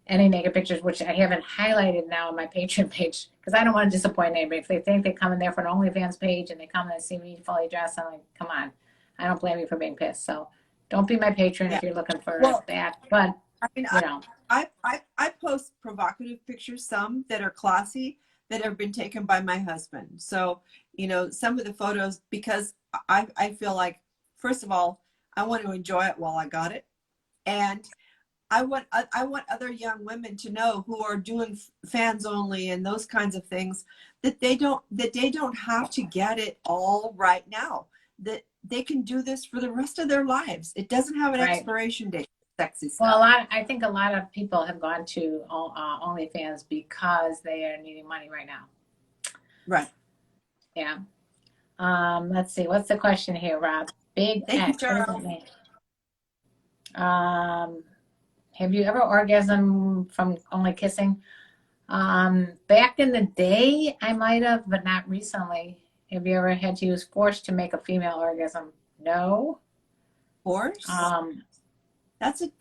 any naked pictures, which I haven't highlighted now on my Patreon page, because I don't want to disappoint anybody. If they think they come in there for an OnlyFans page and they come and see me fully dressed, I'm like, come on. I don't blame you for being pissed. So don't be my patron if you're looking for that. But, I mean, I post provocative pictures, some that are classy, that have been taken by my husband. So, some of the photos, because I feel like, first of all, I want to enjoy it while I got it. And I want other young women to know, who are doing fans only and those kinds of things, that they don't have to get it all right now, that they can do this for the rest of their lives. It doesn't have an expiration date. Sexy stuff. Well, I think a lot of people have gone to OnlyFans because they are needing money right now. Right. Yeah. Let's see. What's the question here, Rob? Big Thank you, have you ever orgasmed from only kissing? Back in the day, I might have, but not recently. Have you ever had to use force to make a female orgasm? No. Force? That's a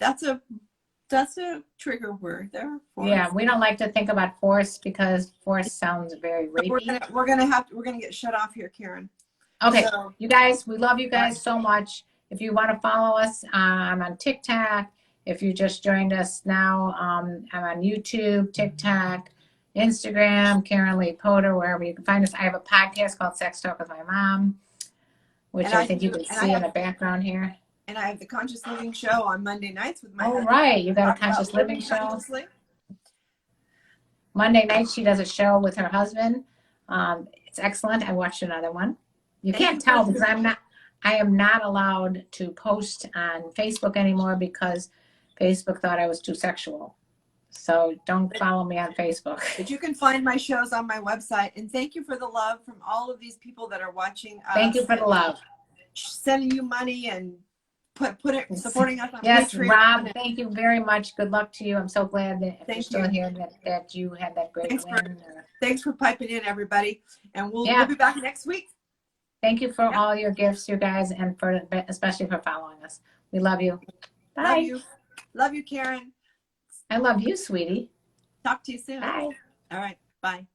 trigger word there. Force. Yeah, we don't like to think about force because force sounds very rapey. We're gonna get shut off here, Karen. Okay, so, you guys, we love you guys so much. If you want to follow us, I'm on TikTok. If you just joined us now, I'm on YouTube, TikTok, Instagram, Karenlee Poter, wherever you can find us. I have a podcast called Sex Talk with My Mom, which I think you can see in the background here. And I have the Conscious Living Show on Monday nights with my husband. Right. You got a Conscious Living Show. Monday night, she does a show with her husband. It's excellent. I watched another one. You can't tell because I am not allowed to post on Facebook anymore because Facebook thought I was too sexual. So don't follow me on Facebook. But you can find my shows on my website. And thank you for the love from all of these people that are watching us. Thank you for the love. Sending you money and supporting us on yes, Patreon. Rob, thank you very much. Good luck to you. I'm so glad that you're still here, that you had that great win. Thanks for piping in, everybody. And we'll be back next week. Thank you for all your gifts, you guys, and especially for following us. We love you. Bye. Love you, Karen. I love you, sweetie. Talk to you soon. Bye. All right. Bye.